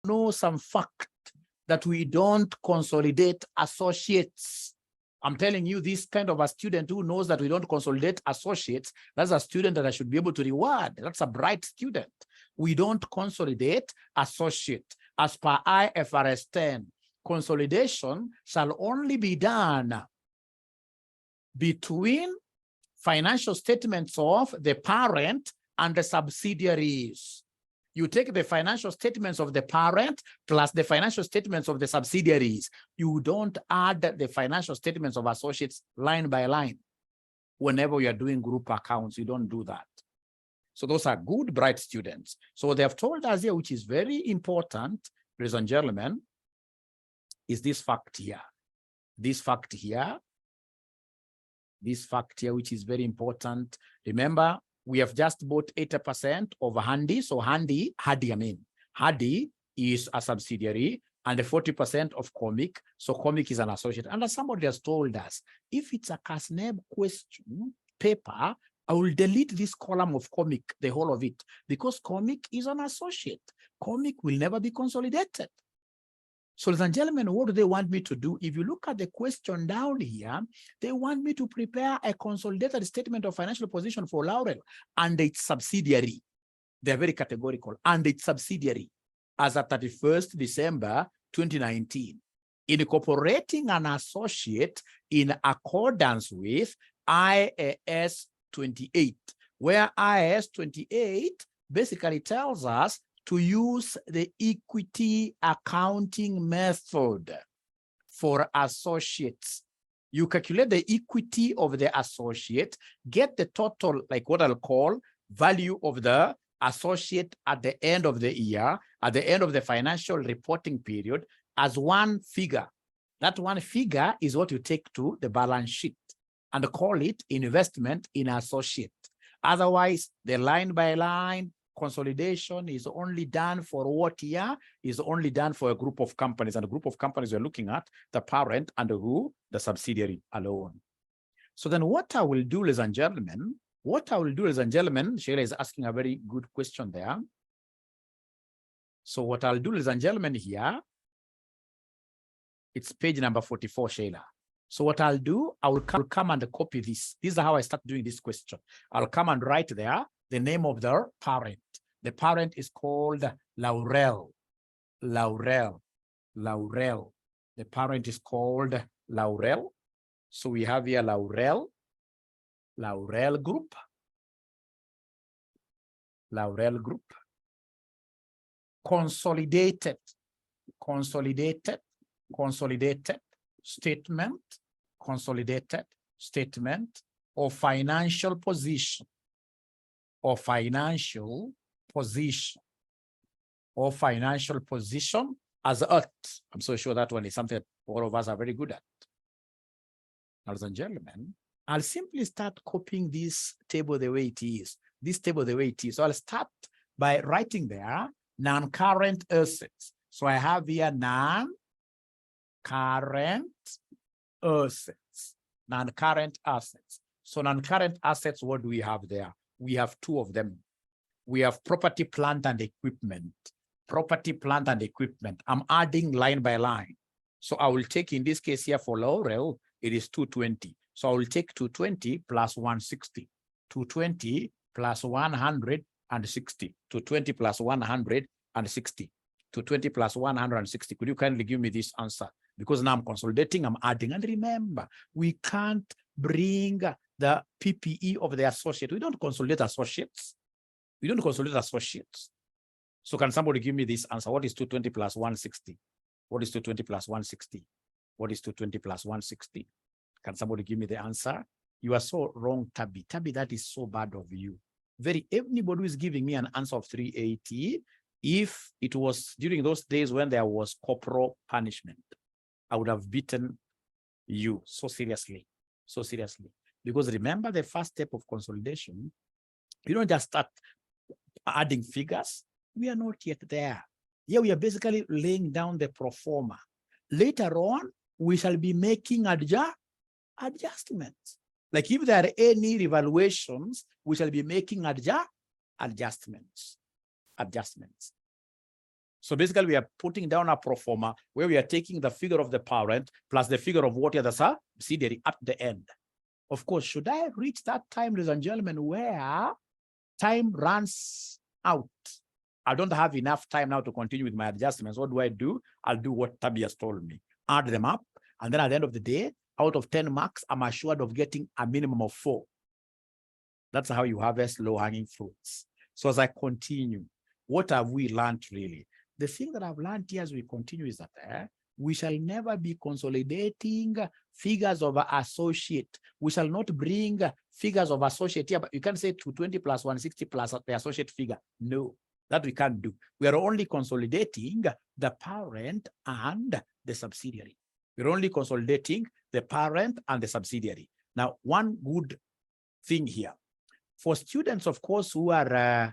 know some fact that we don't consolidate associates. I'm telling you, this kind of a student who knows that we don't consolidate associates, that's a student that I should be able to reward. That's a bright student. We don't consolidate associate. As per IFRS 10, consolidation shall only be done between financial statements of the parent and the subsidiaries. You take the financial statements of the parent plus the financial statements of the subsidiaries. You don't add the financial statements of associates line by line. Whenever we are doing group accounts, you don't do that. So those are good, bright students. So they have told us here, which is very important, ladies and gentlemen, is this fact here. This fact here, which is very important. Remember, we have just bought 80% of Handy. So Handy is a subsidiary, and the 40% of Comic. So Comic is an associate. And as somebody has told us, if it's a CASNEB question paper, I will delete this column of Comic, the whole of it, because Comic is an associate. Comic will never be consolidated. So, ladies and gentlemen, what do they want me to do? If you look at the question down here, they want me to prepare a consolidated statement of financial position for Laurel and its subsidiary. They're very categorical. And its subsidiary as at 31st December 2019, incorporating an associate in accordance with IAS 28, where IAS 28 basically tells us to use the equity accounting method for associates. You calculate the equity of the associate, get the total, like what I'll call value of the associate at the end of the year, at the end of the financial reporting period, as one figure. That one figure is what you take to the balance sheet and call it investment in associate. Otherwise, the line by line consolidation is only done for what year? Is only done for a group of companies, and a group of companies we're looking at the parent and who? The subsidiary alone. So then what I will do, ladies and gentlemen, Sheila is asking a very good question there. So what I'll do, ladies and gentlemen, here, it's page number 44, Sheila. So what I'll do, I will come and copy this. This is how I start doing this question. I'll come and write there the name of the parent. The parent is called Laurel. The parent is called Laurel. So we have here Laurel Group. Consolidated statement of financial position. As at. I'm so sure that one is something that all of us are very good at. Ladies and gentlemen, I'll simply start copying this table the way it is. So I'll start by writing there non-current assets. So I have here non-current assets. So non-current assets, what do we have there? We have two of them. We have property, plant, and equipment. I'm adding line by line. So I will take, in this case here for Laurel, it is 220. So I will take 220 plus 160. 220 plus 160. 220 plus 160. 220 plus 160. Could you kindly give me this answer? Because now I'm consolidating, I'm adding. And remember, we can't bring the PPE of the associate. We don't consolidate associates. So can somebody give me this answer? What is 220 plus 160? What is 220 plus 160? What is 220 plus 160? Can somebody give me the answer? You are so wrong, Tabby. Tabby, that is so bad of you. Anybody who is giving me an answer of 380, if it was during those days when there was corporal punishment, I would have beaten you so seriously. Because remember, the first step of consolidation, you don't just start adding figures. We are not yet there. Here we are basically laying down the Proforma. Later on, we shall be making adjustments. Like if there are any revaluations, we shall be making adjustments. So basically, we are putting down a pro forma where we are taking the figure of the parent plus the figure of what is the subsidiary at the end. Of course, should I reach that time, ladies and gentlemen, where time runs out, I don't have enough time now to continue with my adjustments. What do? I'll do what Tabi has told me. Add them up. And then at the end of the day, out of 10 marks, I'm assured of getting a minimum of 4. That's how you harvest low-hanging fruits. So as I continue, what have we learned really? The thing that I've learned here as we continue is that we shall never be consolidating figures of associate. We shall not bring figures of associate here, but you can't say 220 plus 160 plus the associate figure. No, that we can't do. We are only consolidating the parent and the subsidiary. We're only consolidating the parent and the subsidiary. Now, one good thing here, for students, of course, who are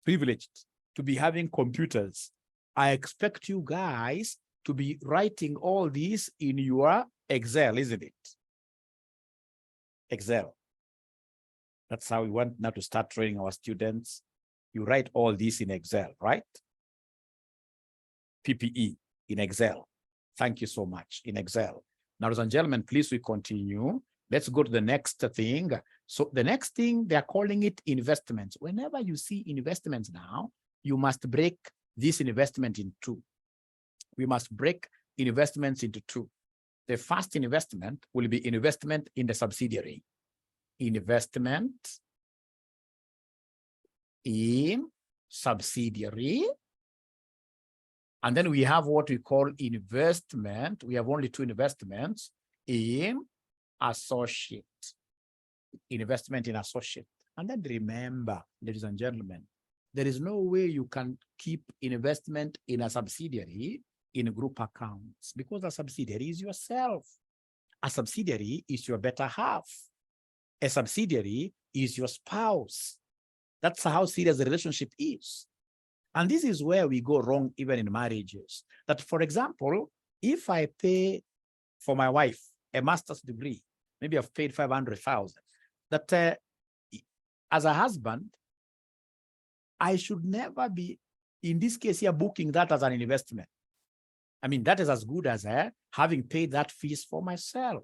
privileged to be having computers, I expect you guys to be writing all these in your Excel, isn't it? Excel. That's how we want now to start training our students. You write all these in Excel, right? PPE in Excel. Thank you so much, in Excel. Now, ladies and gentlemen, please, we continue. Let's go to the next thing. So the next thing, they're calling it investments. Whenever you see investments now, you must break this investment in 2. We must break investments into 2. The first investment will be investment in the subsidiary. Investment in subsidiary. And then we have what we call investment. We have only 2 investments in associate. Investment in associate. And then remember, ladies and gentlemen, there is no way you can keep investment in a subsidiary in group accounts, because a subsidiary is yourself. A subsidiary is your better half. A subsidiary is your spouse. That's how serious the relationship is. And this is where we go wrong even in marriages. That, for example, if I pay for my wife a master's degree, maybe I've paid 500,000, that as a husband, I should never be, in this case here, booking that as an investment. I mean, that is as good as having paid that fees for myself.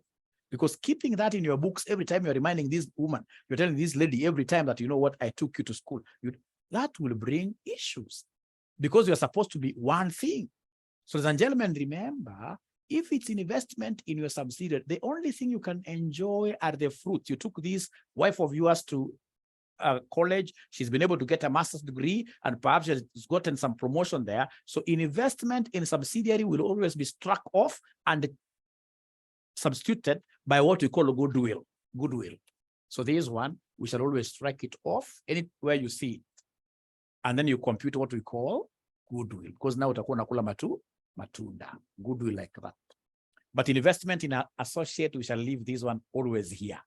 Because keeping that in your books every time you're reminding this woman, you're telling this lady every time that, you know what, I took you to school, that will bring issues, because you're supposed to be one thing. So, ladies and gentlemen, remember, if it's an investment in your subsidiary, the only thing you can enjoy are the fruits. You took this wife of yours to college, she's been able to get a master's degree, and perhaps she's gotten some promotion there. So investment in subsidiary will always be struck off and substituted by what we call a goodwill. Goodwill. So this one, we shall always strike it off anywhere you see it. And then you compute what we call goodwill, because now utakuwa nakula matunda. Goodwill like that. But investment in an associate, we shall leave this one always here.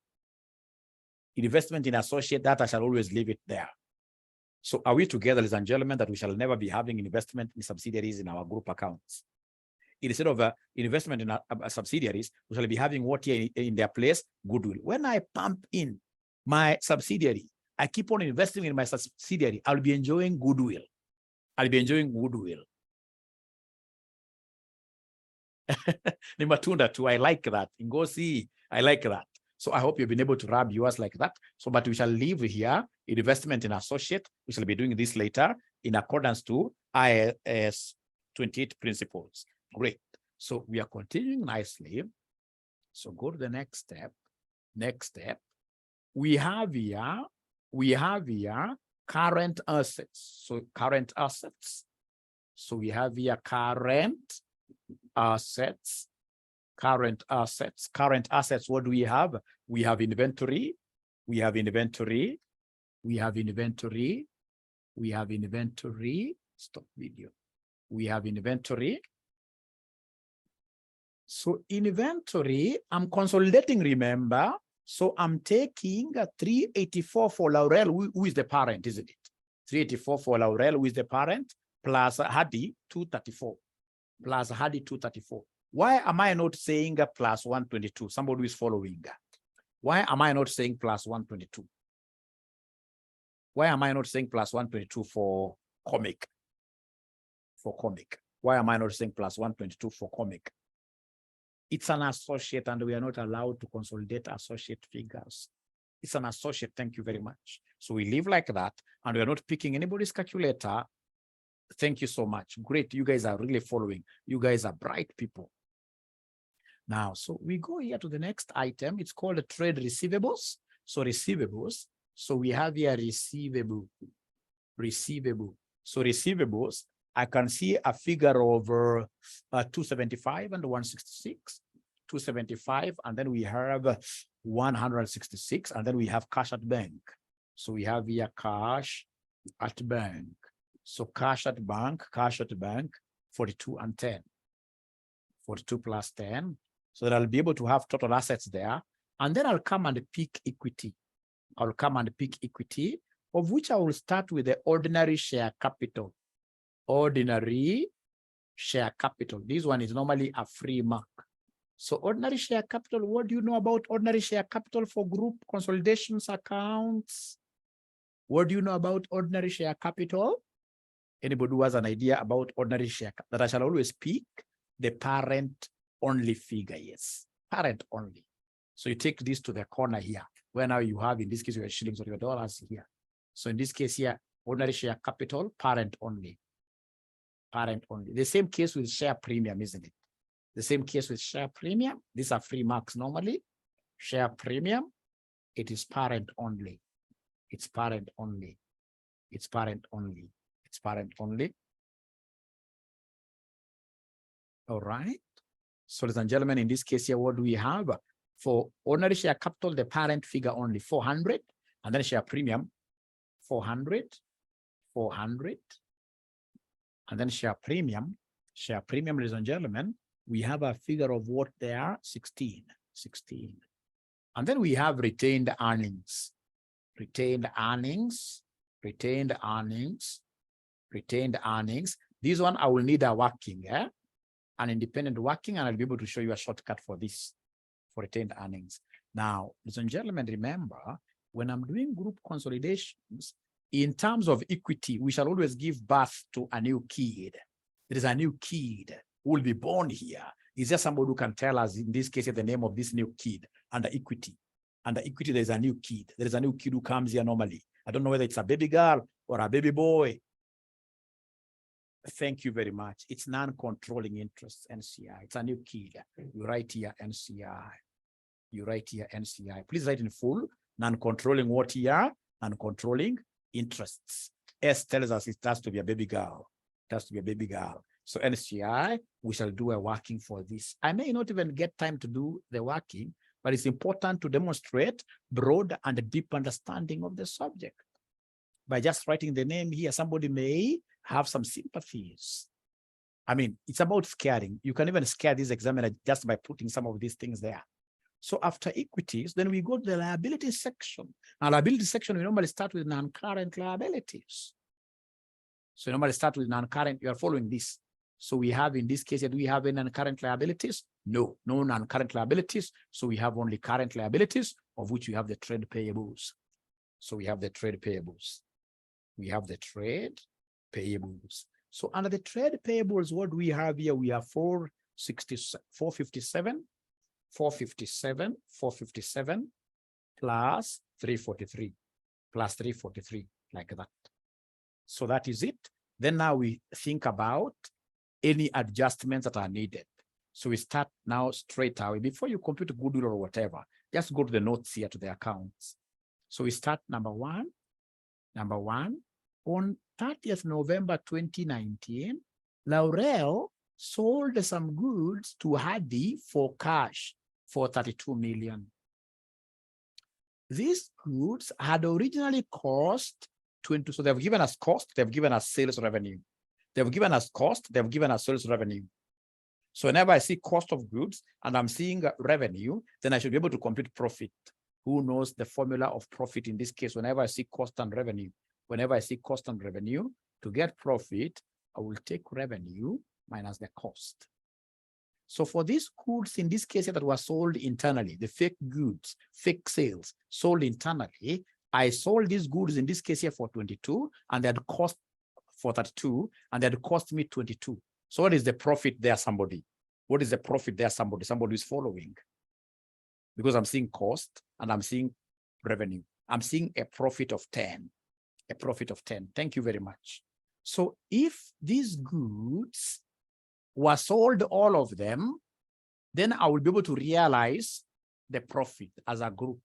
Investment in associate, that I shall always leave it there. So are we together, ladies and gentlemen, that we shall never be having investment in subsidiaries in our group accounts? Instead of investment in subsidiaries, we shall be having what here in their place? Goodwill. When I pump in my subsidiary, I keep on investing in my subsidiary, I'll be enjoying goodwill. I'll be enjoying goodwill. Ni matunda too, I like that. Ngosi, I like that. So I hope you've been able to rub yours like that. So, but we shall leave here investment in associate. We shall be doing this later in accordance to IAS 28 principles. Great. So we are continuing nicely. So go to the next step. Next step. We have here current assets. So current assets. So we have here current assets. Current assets. Current assets, what do we have? We have inventory. We have inventory. We have inventory. We have inventory. Stop video. We have inventory. So inventory, I'm consolidating, remember? So I'm taking 384 for Laurel, who is the parent, isn't it? 384 for Laurel, who is the parent, plus Hadi, 234. Plus Hadi, 234. Why am I not saying plus 122? Somebody who is following that. Why am I not saying plus 122? Why am I not saying plus 122 for comic? for comic. Why am I not saying plus 122 for comic? It's an associate and we are not allowed to consolidate associate figures. It's an associate, thank you very much. So we live like that and we are not picking anybody's calculator. Thank you so much. Great, you guys are really following. You guys are bright people. Now, so we go here to the next item. It's called trade receivables. So receivables. So we have here receivable. So receivables, I can see a figure of 275 and 166, 275, and then we have 166, and then we have cash at bank. So we have here cash at bank. So cash at bank, 42 and 10. 42 plus 10. So that I'll be able to have total assets there. And then I'll come and pick equity. I'll come and pick equity, of which I will start with the ordinary share capital. Ordinary share capital. This one is normally a free mark. So ordinary share capital, what do you know about ordinary share capital for group consolidations accounts? What do you know about ordinary share capital? Anybody who has an idea about ordinary share capital? That I shall always pick the parent only figure, yes, parent only. So you take this to the corner here, where now you have, in this case, your shillings or your dollars here. So in this case here, ordinary share capital, parent only. Parent only. The same case with share premium, isn't it? The same case with share premium. These are free marks normally. Share premium, it is parent only. It's parent only. It's parent only. It's parent only. All right. So, ladies and gentlemen, in this case here, what do we have? For ordinary share capital, the parent figure only 400, and then share premium 400, 400, and then share premium, ladies and gentlemen, we have a figure of what they are, 16. And then we have retained earnings. Retained earnings. This one I will need a working, an independent working, and I'll be able to show you a shortcut for this, for retained earnings. Now, ladies and gentlemen, remember, when I'm doing group consolidations, in terms of equity, we shall always give birth to a new kid. There is a new kid who will be born here. Is there somebody who can tell us, in this case, the name of this new kid under equity? Under equity, there's a new kid. There is a new kid who comes here normally. I don't know whether it's a baby girl or a baby boy. Thank you very much. It's non-controlling interests, NCI. It's a new kid. You write here NCI. You write here NCI. Please write in full. Non-controlling what here? Non-controlling interests. S tells us it has to be a baby girl. It has to be a baby girl. So NCI, we shall do a working for this. I may not even get time to do the working, but it's important to demonstrate broad and deep understanding of the subject. By just writing the name here, somebody may have some sympathies. I mean, it's about scaring. You can even scare this examiner just by putting some of these things there. So after equities, then we go to the liabilities section. Now, liability section, we normally start with non-current liabilities. So you normally start with non-current, you are following this. So we have, in this case, do we have any non-current liabilities? No non-current liabilities. So we have only current liabilities, of which we have the trade payables. So we have the trade payables. We have the trade payables. So under the trade payables, what do we have here? We have 457 plus 343, like that. So that is it. Then now we think about any adjustments that are needed. So we start now straight away. Before you compute goodwill or whatever, just go to the notes here to the accounts. So we start number one. On 30th November 2019, Laurel sold some goods to Hadi for cash for 32 million. These goods had originally cost 20, so they've given us cost, they've given us sales revenue. They've given us cost, they've given us sales revenue. So whenever I see cost of goods and I'm seeing revenue, then I should be able to compute profit. Who knows the formula of profit in this case? Whenever I see cost and revenue, to get profit, I will take revenue minus the cost. So for these goods, in this case that were sold internally, the fake goods, fake sales sold internally, I sold these goods in this case here for 22 and they had cost for 32, and that cost me 22. So what is the profit there, somebody? What is the profit there, somebody? Somebody is following. Because I'm seeing cost and I'm seeing revenue. I'm seeing a profit of 10. A profit of 10. Thank you very much. So if these goods were sold, all of them, then I will be able to realize the profit as a group.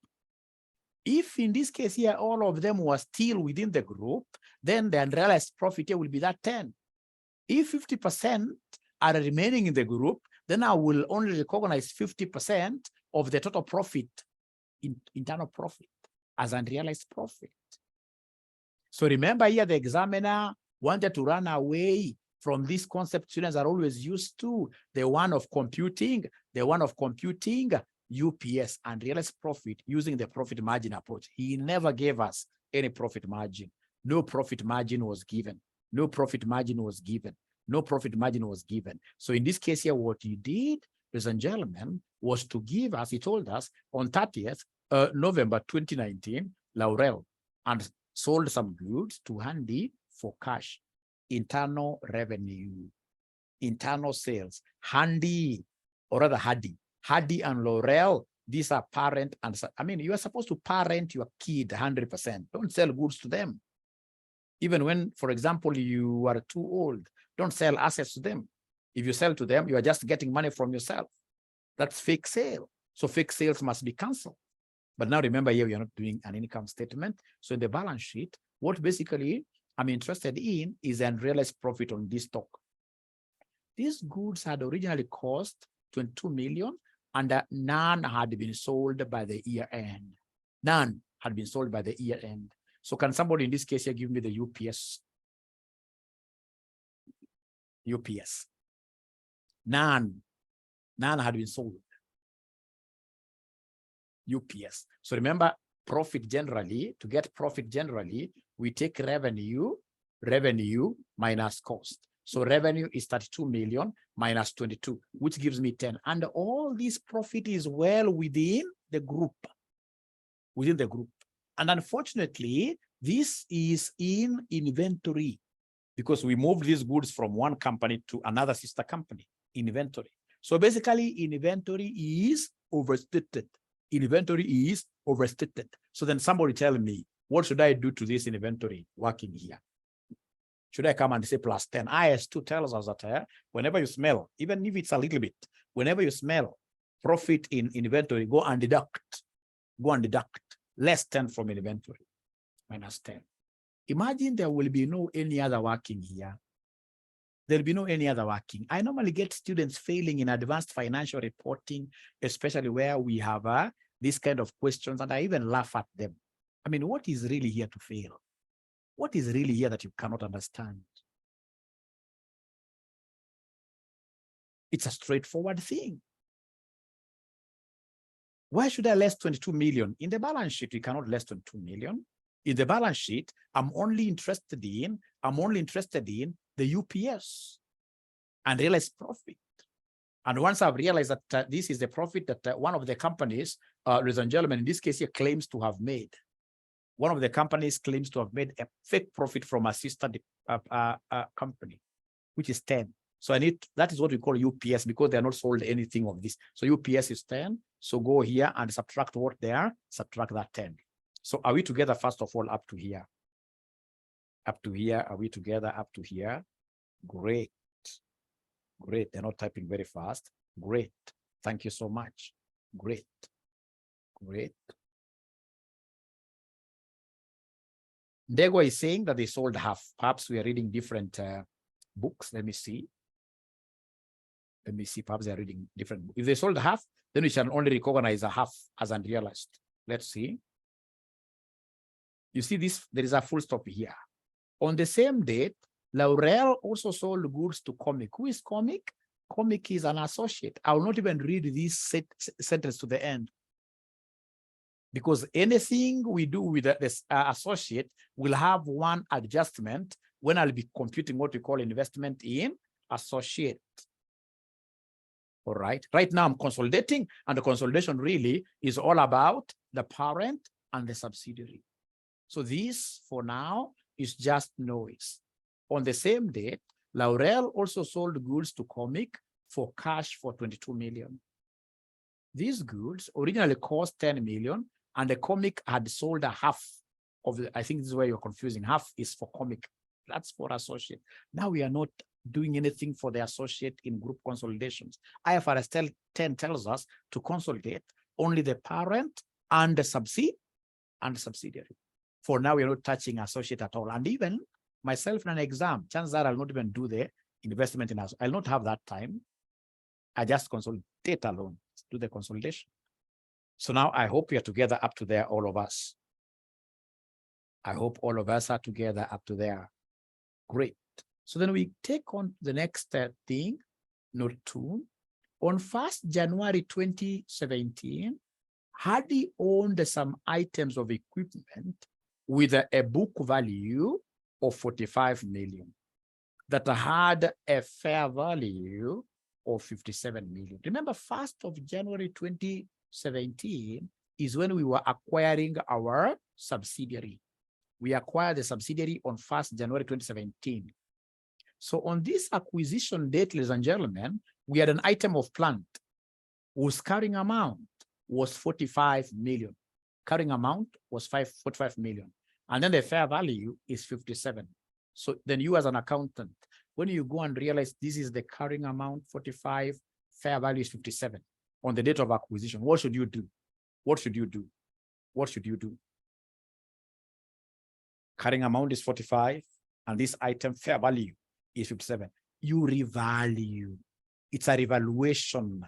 If in this case here, all of them were still within the group, then the unrealized profit here will be that 10. If 50% are remaining in the group, then I will only recognize 50% of the total profit, internal profit, as unrealized profit. So remember here, the examiner wanted to run away from this concept students are always used to, the one of computing UPS, unrealized profit, using the profit margin approach. He never gave us any profit margin. No profit margin was given. No profit margin was given. No profit margin was given. So in this case here, what he did, ladies and gentlemen, was to give us, he told us on 30th November 2019, Laurel and sold some goods to Handy for cash, internal revenue, internal sales. Handy, or rather Hardy and Laurel, these are parent and, I mean, you are supposed to parent your kid 100%. Don't sell goods to them. Even when, for example, you are too old, don't sell assets to them. If you sell to them, you are just getting money from yourself. That's fake sale. So fake sales must be canceled. But now remember here, we are not doing an income statement. So in the balance sheet, what basically I'm interested in is an unrealized profit on this stock. These goods had originally cost 22 million and none had been sold by the year end. None had been sold by the year end. So can somebody in this case here give me the UPS? UPS. None had been sold. UPS. So remember, profit generally, to get profit generally, we take revenue minus cost. So revenue is 32 million minus 22, which gives me 10. And all this profit is well within the group. And unfortunately, this is in inventory because we moved these goods from one company to another sister company, inventory. So basically, inventory is overstated. Inventory is overstated. So then somebody tell me, what should I do to this inventory working here? Should I come and say plus 10? IS2 tells us that whenever you smell, even if it's a little bit, whenever you smell profit in inventory, go and deduct less 10 from inventory, minus 10. Imagine there will be no any other working here. There'll be no any other working. I normally get students failing in advanced financial reporting, especially where we have this kind of questions, and I even laugh at them. I mean, what is really here to fail? What is really here that you cannot understand? It's a straightforward thing. Why should I less 22 million? In the balance sheet, we cannot less 22 million. In the balance sheet, I'm only interested in the UPS and realized profit. And once I've realized that this is the profit that one of the companies, ladies and gentlemen, in this case here, claims to have made. One of the companies claims to have made a fake profit from a sister company, which is 10. So that is what we call UPS because they are not sold anything of this. So UPS is 10. So go here and subtract what they are, subtract that 10. So are we together, first of all, up to here? Up to here, are we together up to here? Great. Great. They're not typing very fast. Great. Thank you so much. Great. Great. Dego is saying that they sold half. Perhaps we are reading different books. Let me see. Perhaps they're reading different books. If they sold half, then we shall only recognize a half as unrealized. Let's see. You see this, there is a full stop here. On the same date, Laurel also sold goods to Comic. Who is Comic? Comic is an associate. I will not even read this sentence to the end, because anything we do with this associate will have one adjustment when I'll be computing what we call investment in associate. All right. Right now I'm consolidating, and the consolidation really is all about the parent and the subsidiary. So this, for now, is just noise. on the same date, Laurel also sold goods to Comic for cash for 22 million. These goods originally cost 10 million, and the Comic had sold a half of the, I think this is where you're confusing. Half is for Comic. That's for associate. Now we are not doing anything for the associate in group consolidations. IFRS 10 tells us to consolidate only the parent and the subsidiary. For now, we are not touching associate at all. And even myself in an exam, chances are I'll not even do the investment in us. I'll not have that time. I just consolidate alone, do the consolidation. So now I hope we are together up to there, all of us. I hope all of us are together up to there. Great. So then we take on the next thing, note 2. On 1st January 2017, Hardy owned some items of equipment with a book value of 45 million that had a fair value of 57 million. Remember, 1st of January 2017 is when we were acquiring our subsidiary. We acquired the subsidiary on 1st January 2017. So on this acquisition date, ladies and gentlemen, we had an item of plant whose carrying amount was 45 million. Carrying amount was 45 million. And then the fair value is 57. So then you as an accountant, when you go and realize this is the carrying amount, 45, fair value is 57 on the date of acquisition, what should you do? What should you do? What should you do? Carrying amount is 45, and this item fair value is 57. You revalue. It's a revaluation.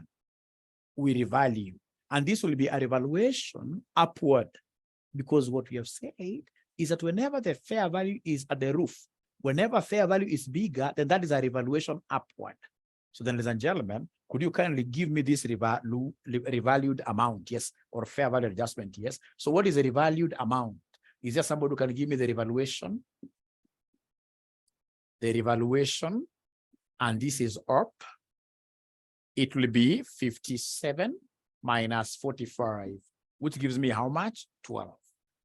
We revalue. And this will be a revaluation upward, because what we have said is that whenever the fair value is at the roof, whenever fair value is bigger, then that is a revaluation upward. So then, ladies and gentlemen, could you kindly give me this revalued amount? Yes. Or fair value adjustment? Yes. So what is a revalued amount? Is there somebody who can give me the revaluation? The revaluation, and this is up. It will be 57 minus 45, which gives me how much? 12.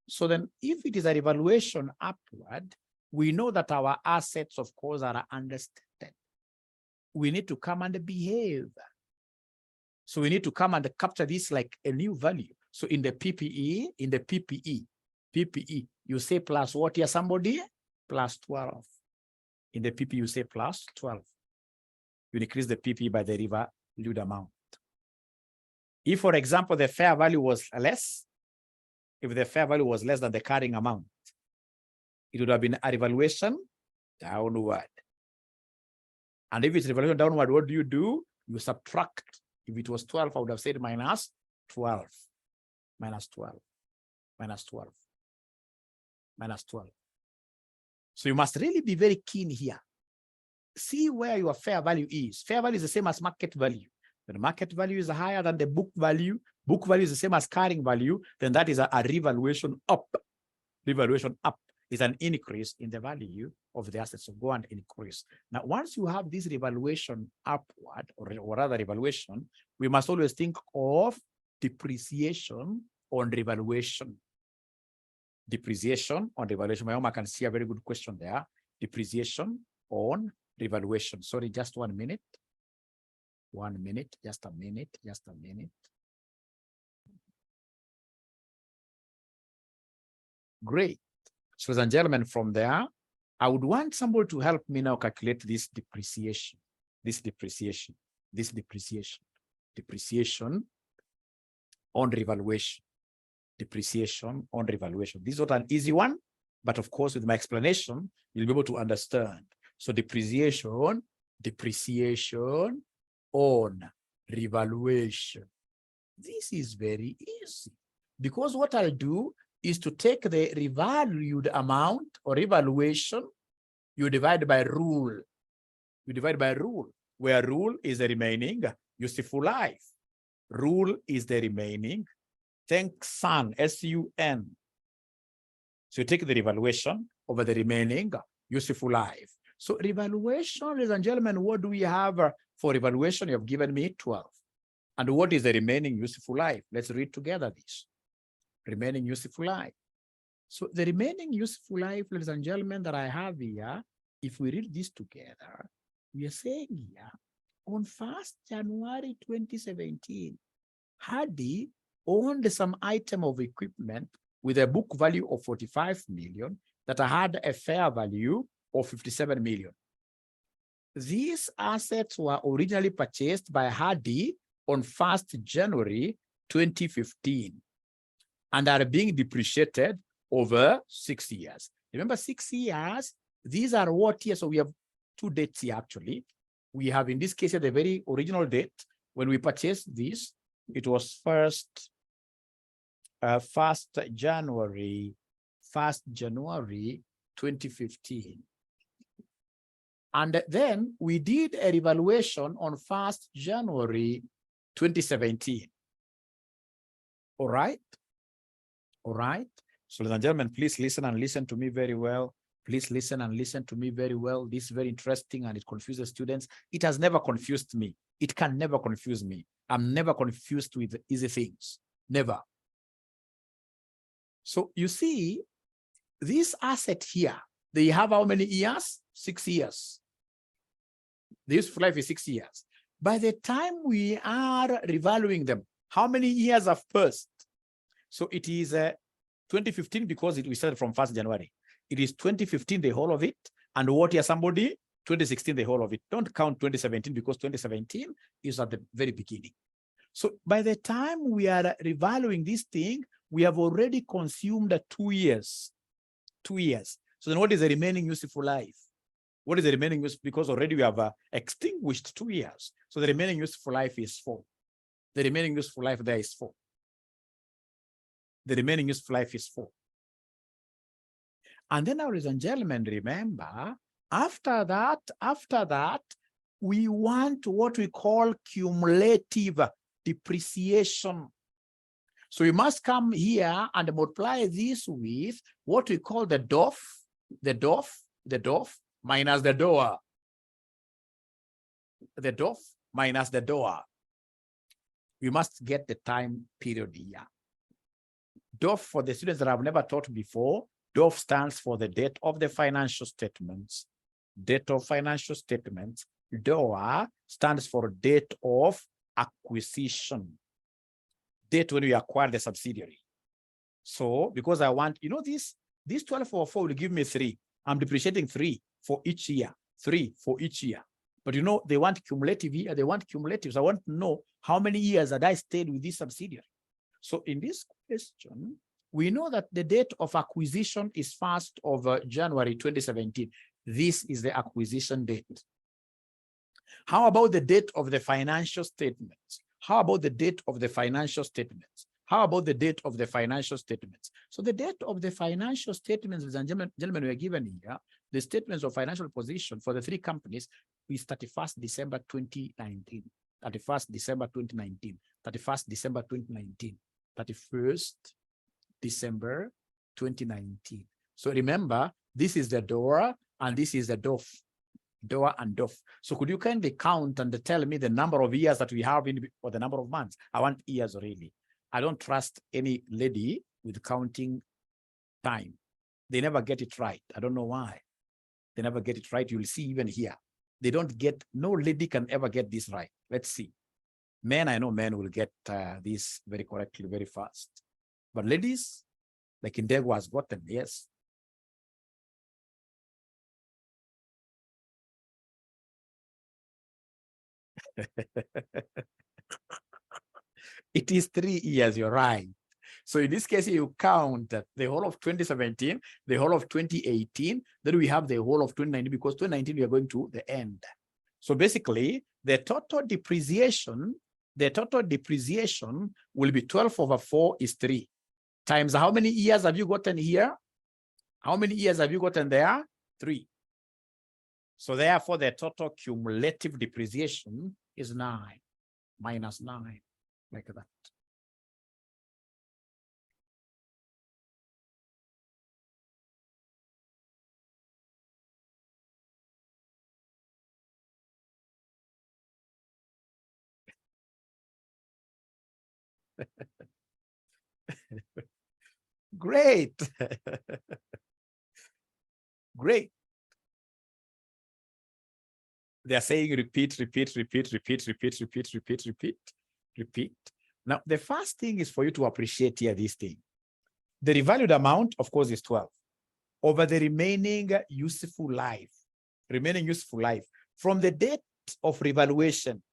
So then if it is a revaluation upward, we know that our assets, of course, are understated. We need to come and behave. So we need to come and capture this like a new value. So in the PPE, you say plus what here, somebody? Plus 12. In the PPE, you say plus 12. You decrease the PPE by the revalued amount. If, for example, the fair value was less, if the fair value was less than the carrying amount, it would have been a revaluation downward. And if it's revaluation downward, what do? You subtract. If it was 12, I would have said minus 12, minus 12, minus 12, minus 12. So you must really be very keen here. See where your fair value is. Fair value is the same as market value. When market value is higher than the book value is the same as carrying value, then that is a revaluation up. Revaluation up is an increase in the value of the assets. So go and increase. Now, once you have this revaluation upward, or rather revaluation, we must always think of depreciation on revaluation. Depreciation on revaluation. My I can see a very good question there. Depreciation on revaluation. Sorry, just 1 minute. 1 minute, just a minute, just a minute. Great. So, ladies and gentlemen, from there, I would want somebody to help me now calculate this depreciation, depreciation on revaluation, depreciation on revaluation. This is not an easy one, but of course, with my explanation, you'll be able to understand. So depreciation on revaluation. This is very easy, because what I'll do is to take the revalued amount or revaluation, you divide by rule. You divide by rule, where rule is the remaining useful life. Rule is the remaining, sun, S-U-N. So you take the revaluation over the remaining useful life. So revaluation, ladies and gentlemen, what do we have for revaluation? You have given me 12. And what is the remaining useful life? Let's read together this. Remaining useful life. So the remaining useful life, ladies and gentlemen, that I have here if we read this together, we are saying here, on 1st January 2017, Hardy owned some item of equipment with a book value of 45 million that had a fair value of 57 million. These assets were originally purchased by Hardy on 1st January 2015 and are being depreciated over 6 years. Remember, 6 years, these are what years? So we have two dates here actually. We have in this case the very original date when we purchased this. It was 1st January 2015. And then we did a revaluation on 1st January 2017. All right. All right. So ladies and gentlemen, please listen and listen to me very well. Please listen and listen to me very well. This is very interesting and it confuses students. It has never confused me. It can never confuse me. I'm never confused with easy things. Never. So you see, this asset here, they have how many years? 6 years. The useful life is 6 years. By the time we are revaluing them, how many years have passed? So it is 2015 because we started from 1st January. It is 2015, the whole of it. And what year somebody? 2016, the whole of it. Don't count 2017 because 2017 is at the very beginning. So by the time we are revaluing this thing, we have already consumed 2 years. 2 years. So then what is the remaining useful life? What is the remaining use? Because already we have extinguished 2 years. So the remaining useful life is 4. The remaining useful life there is 4. The remaining useful life is 4. And then, ladies and gentlemen, remember, after that, we want what we call cumulative depreciation. So we must come here and multiply this with what we call the DOF minus the DOA. The DOF minus the DOA. We must get the time period here. DOF, for the students that have never taught before, DOF stands for the date of the financial statements. Date of financial statements. DOA stands for date of acquisition. Date when we acquire the subsidiary. So because I want, you know, this 12 over 4 will give me 3. I'm depreciating 3 for each year. 3 for each year. But you know, they want cumulative here. They want cumulatives. I want to know how many years that I stayed with this subsidiary. So in this question, we know that the date of acquisition is 1st of January 2017. This is the acquisition date. How about the date of the financial statements? How about the date of the financial statements? How about the date of the financial statements? So the date of the financial statements, ladies and gentlemen, we are given here. The statements of financial position for the 3 companies is 31st December 2019. 31st December 2019. 31st December 2019. 31st December 2019. So remember, this is the DORA and this is the DOF. DOA and DOF. So could you kindly count and tell me the number of years that we have in, or the number of months? I want years really. I don't trust any lady with counting time. They never get it right. I don't know why. They never get it right. You'll see even here. They don't get, no lady can ever get this right. Let's see. Men, I know men will get this very correctly, very fast. But ladies, like Indego has gotten, yes. It is 3 years, you're right. So in this case, you count the whole of 2017, the whole of 2018, then we have the whole of 2019, because 2019 we are going to the end. So basically, the total depreciation will be 12 over 4 is 3. Times how many years have you gotten here? How many years have you gotten there? 3. So therefore, the total cumulative depreciation is 9 minus 9, like that. Great. Great. They're saying repeat, repeat, repeat, repeat, repeat, repeat, repeat, repeat, repeat. Now, the first thing is for you to appreciate here this thing. The revalued amount, of course, is 12 over the remaining useful life. Remaining useful life. From the date of revaluation,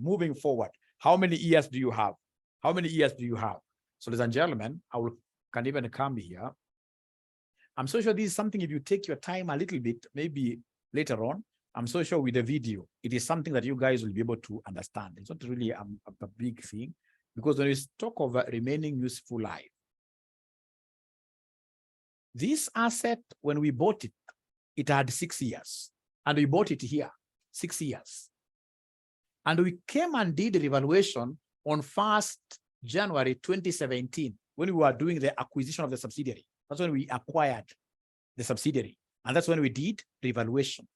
moving forward, how many years do you have? How many years do you have? So, ladies and gentlemen, can even come here. I'm so sure this is something, if you take your time a little bit, maybe later on, I'm so sure with the video, it is something that you guys will be able to understand. It's not really a big thing, because when we talk of remaining useful life, this asset, when we bought it, it had 6 years, and we bought it here, 6 years. And we came and did the revaluation on 1st January 2017, when we were doing the acquisition of the subsidiary. That's when we acquired the subsidiary. And that's when we did revaluation.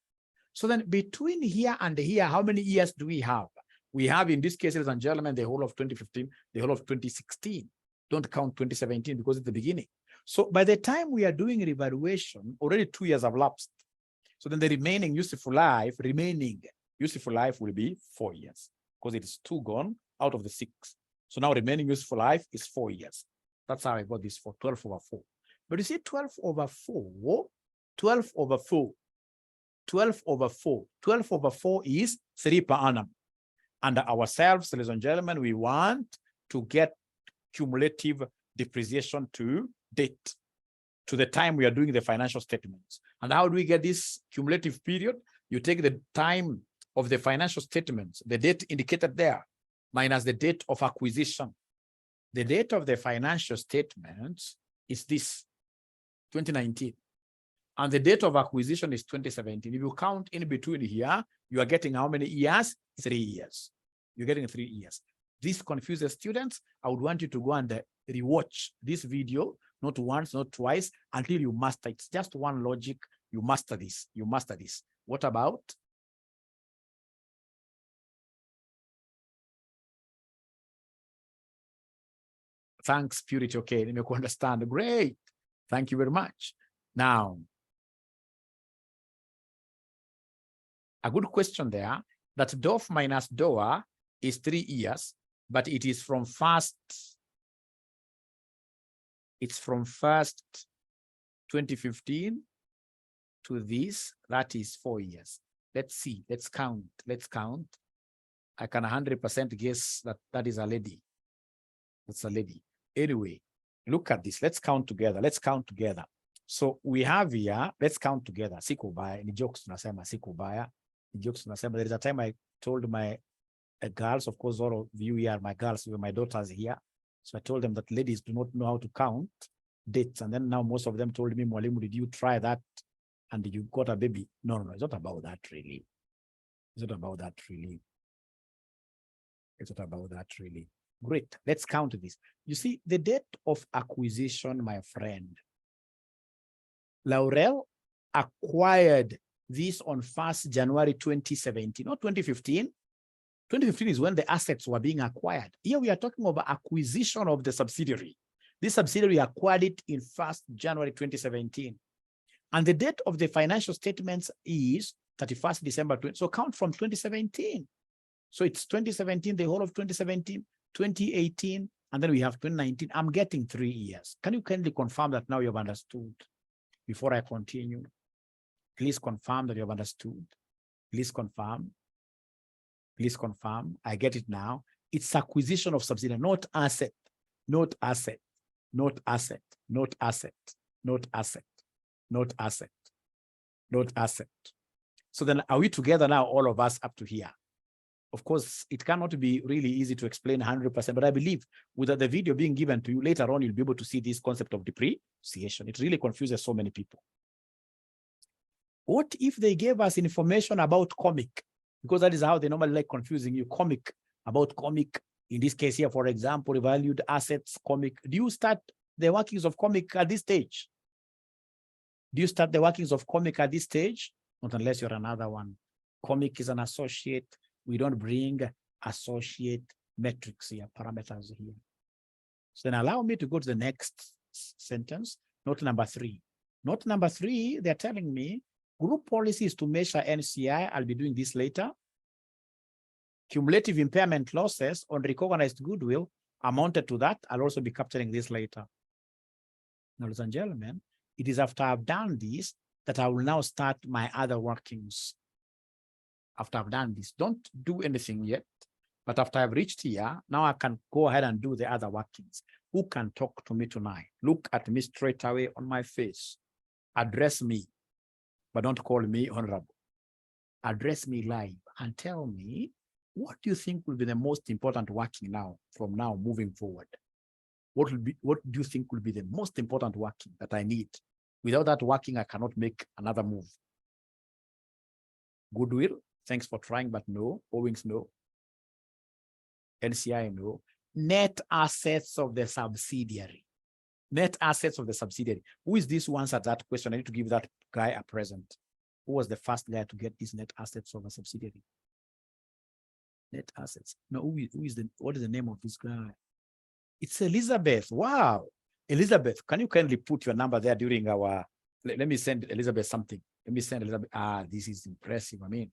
So then between here and here, how many years do we have? We have, in this case, ladies and gentlemen, the whole of 2015, the whole of 2016. Don't count 2017 because it's the beginning. So by the time we are doing revaluation, already 2 years have lapsed. So then the remaining useful life will be 4 years, because it is 2 gone out of the 6. So now remaining useful life is 4 years. That's how I got this for 12 over 4. But you see, 12 over 4 is 3 per annum. And ourselves, ladies and gentlemen, we want to get cumulative depreciation to date, to the time we are doing the financial statements. And how do we get this cumulative period? You take the time of the financial statements, the date indicated there, minus the date of acquisition. The date of the financial statements is this, 2019. And the date of acquisition is 2017. If you count in between here, you are getting how many years? 3 years. You're getting 3 years. This confuses students. I would want you to go and rewatch this video, not once, not twice, until you master it. It's just one logic. You master this. You master this. What about? Thanks, Purity. Okay, let me understand. Great. Thank you very much. Now, a good question there, that DOF minus DOA is 3 years, but it is from first 2015 to this, that is 4 years. Let's see, let's count. I can 100% guess that that is a lady. That's a lady. Anyway, look at this. Let's count together. So we have here, let's count together. Sikubaya, ni jokes tunasema sikubaya. Jokes tunasema. There is a time I told my girls, of course, all of you here are my girls, my daughters here. So I told them that ladies do not know how to count dates. And then now most of them told me, Mwalimu, did you try that? And you got a baby? No, it's not about that really. It's not about that really. Great, let's count this. You see, the date of acquisition, my friend, Laurel acquired this on 1st January 2017, not 2015. 2015 is when the assets were being acquired. Here we are talking about acquisition of the subsidiary. This subsidiary acquired it in 1st January 2017. And the date of the financial statements is 31st December 20. So count from 2017. So it's 2017, the whole of 2017, 2018, and then we have 2019. I'm getting 3 years. Can you kindly confirm that now you have understood? Before I continue, please confirm that you have understood. Please confirm. Please confirm. I get it now. It's acquisition of subsidiary, not asset, not asset, not asset, not asset, not asset, not asset, not asset. So then are we together now, all of us up to here? Of course, it cannot be really easy to explain 100%, but I believe with the video being given to you later on, you'll be able to see this concept of depreciation. It really confuses so many people. What if they gave us information about comic? Because that is how they normally like confusing you. Comic, about comic. In this case here, for example, valued assets, comic. Do you start the workings of comic at this stage? Do you start the workings of comic at this stage? Not unless you're another one. Comic is an associate. We don't bring associate metrics here, parameters here. So then allow me to go to the next sentence, note number 3. Note number 3, they're telling me Group policy is to measure NCI. I'll be doing this later. Cumulative impairment losses on recognized goodwill amounted to that. I'll also be capturing this later. Now, ladies and gentlemen, it is after I've done this that I will now start my other workings. After I've done this, don't do anything yet. But after I've reached here, now I can go ahead and do the other workings. Who can talk to me tonight? Look at me straight away on my face. Address me, but don't call me honorable. Address me live and tell me, what do you think will be the most important working now, from now moving forward? What do you think will be the most important working that I need? Without that working, I cannot make another move. Goodwill, thanks for trying, but no. Owings, no. NCI, no. Net assets of the subsidiary. Net assets of the subsidiary. Who is this who answered that question? I need to give that guy a present. Who was the first guy to get these net assets of a subsidiary? Net assets. No, what is the name of this guy? It's Elizabeth. Wow. Elizabeth, can you kindly put your number there during our, let me send Elizabeth something. Let me send Elizabeth. This is impressive. I mean,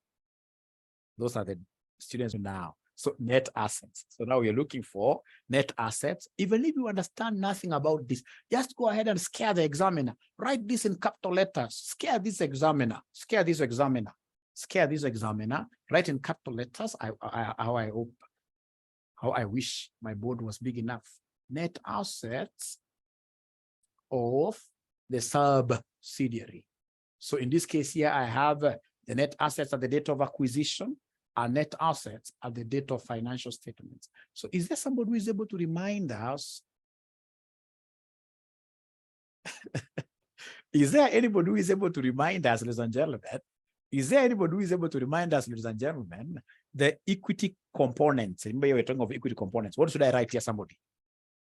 those are the students now. So net assets. So now we're looking for net assets. Even if you understand nothing about this, just go ahead and scare the examiner. Write this in capital letters. Scare this examiner. Scare this examiner. Scare this examiner. Write in capital letters. How I wish my board was big enough. Net assets of the subsidiary. So in this case here, I have the net assets at the date of acquisition, and net assets at the date of financial statements. So is there somebody who is able to remind us? Is there anybody who is able to remind us, ladies and gentlemen? Is there anybody who is able to remind us, ladies and gentlemen, the equity components? Remember, you were talking of equity components. What should I write here, somebody?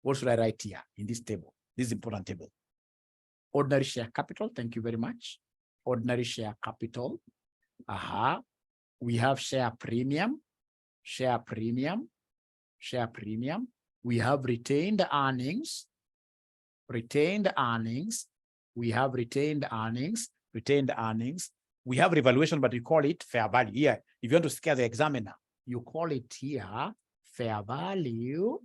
What should I write here in this table? This important table. Ordinary share capital. Thank you very much. Ordinary share capital. We have share premium, share premium, share premium. We have retained earnings, retained earnings. We have retained earnings, retained earnings. We have revaluation, but we call it fair value. Here, if you want to scare the examiner, you call it here fair value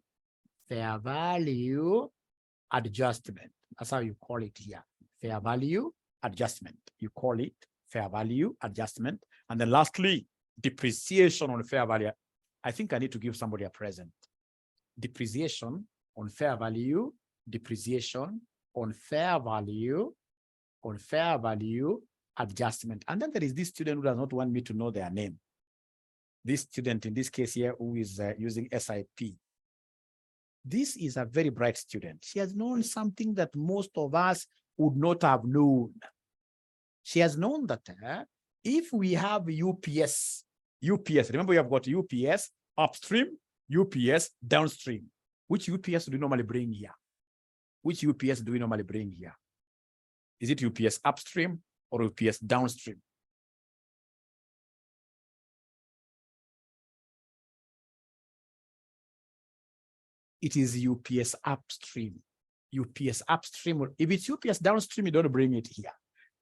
adjustment. That's how you call it here. Fair value adjustment. You call it fair value adjustment. And then lastly, depreciation on fair value. I think I need to give somebody a present. Depreciation on fair value, depreciation on fair value adjustment. And then there is this student who does not want me to know their name. This student in this case here who is using SIP. This is a very bright student. She has known something that most of us would not have known. She has known that if we have UPS, remember we have got UPS upstream, UPS downstream. Which UPS do we normally bring here? Which UPS do we normally bring here? Is it UPS upstream or UPS downstream? It is UPS upstream. UPS upstream. If it's UPS downstream, you don't bring it here.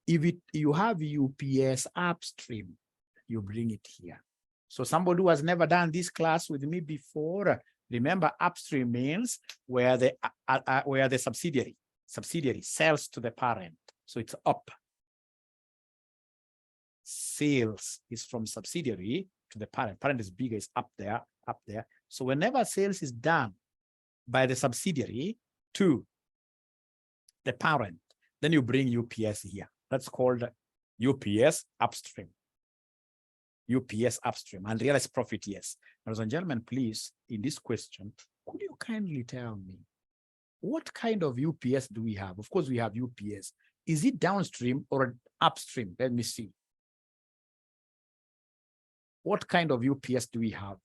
If you have UPS upstream, you bring it here. So somebody who has never done this class with me before, remember upstream means where the subsidiary sells to the parent. So it's up. Sales is from subsidiary to the parent. Parent is bigger, is up there, up there. So whenever sales is done by the subsidiary to the parent, then you bring UPS here. That's called UPS upstream. UPS upstream. Unrealized profit, yes. Ladies and gentlemen, please, in this question, could you kindly tell me what kind of UPS do we have? Of course, we have UPS. Is it downstream or upstream? Let me see. What kind of UPS do we have?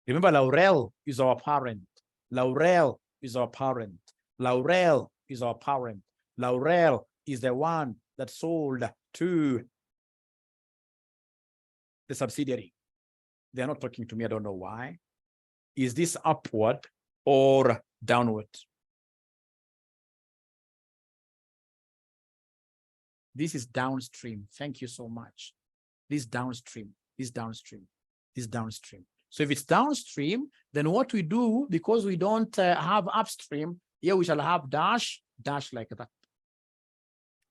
Remember, Laurel is our parent. Laurel is our parent. Laurel is our parent. Laurel is the one that sold to the subsidiary. They're not talking to me. I don't know why. Is this upward or downward? This is downstream. Thank you so much. This downstream, this downstream, this downstream. So if it's downstream, then what we do, because we don't have upstream, here we shall have dash, dash like that.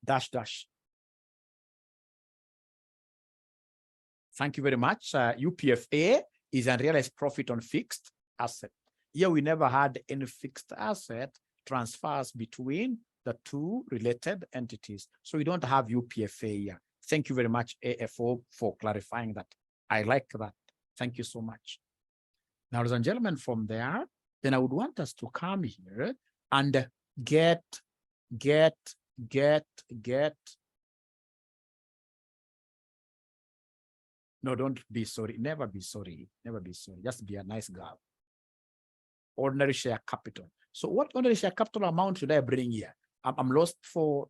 Dash, dash. Thank you very much. UPFA is unrealized profit on fixed asset. Here we never had any fixed asset transfers between the two related entities. So we don't have UPFA here. Thank you very much, AFO, for clarifying that. I like that. Thank you so much. Now, ladies and gentlemen, from there, then I would want us to come here and get. No, don't be sorry. Never be sorry. Never be sorry. Just be a nice girl. Ordinary share capital. So what ordinary share capital amount should I bring here? I'm lost for,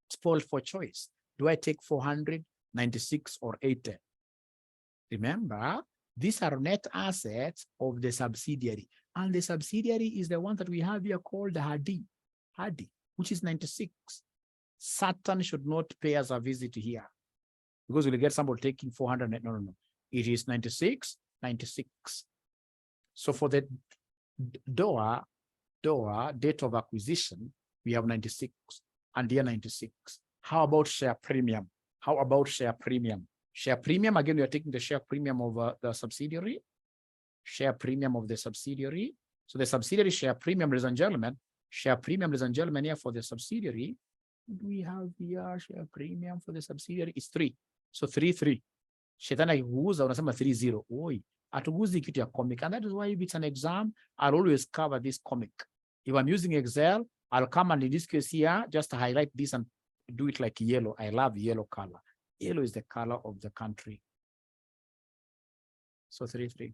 spoiled for choice. Do I take 400, 96, or 80? Remember, these are net assets of the subsidiary. And the subsidiary is the one that we have here called Hardy, which is 96. Saturn should not pay us a visit here, because we'll get somebody taking 400. No. It is 96, 96. So for the DOA, date of acquisition, we have 96, and here 96. How about share premium? How about share premium? Share premium, again, we are taking the share premium of the subsidiary. Share premium of the subsidiary. So the subsidiary share premium, ladies and gentlemen, share premium, ladies and gentlemen, here for the subsidiary. We have here share premium for the subsidiary is 3. So 3. Shetani huuza unasema 30. Oi, atuguzi kitu ya comic. And that is why if it's an exam, I'll always cover this comic. If I'm using Excel, I'll come and in this case here, just highlight this and do it like yellow. I love yellow color. Yellow is the color of the country. So 3.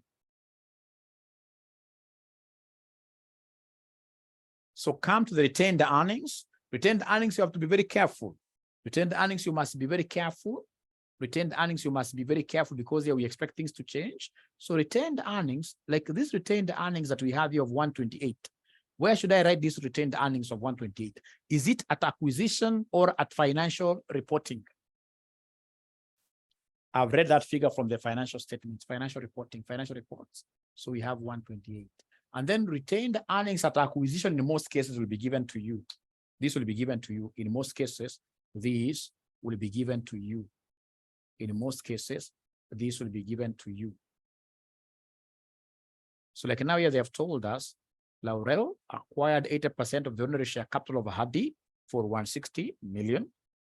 So come to the retained earnings. Retained earnings, you have to be very careful. Retained earnings, you must be very careful. Retained earnings, you must be very careful, because here we expect things to change. So retained earnings, like this retained earnings that we have here of 128, where should I write this retained earnings of 128? Is it at acquisition or at financial reporting? I've read that figure from the financial statements, financial reporting, financial reports. So we have 128. And then retained earnings at acquisition in most cases will be given to you. This will be given to you. In most cases, these will be given to you. In most cases, this will be given to you. So like now here they have told us, Laurel acquired 80% of the ordinary share capital of Hardy for 160 million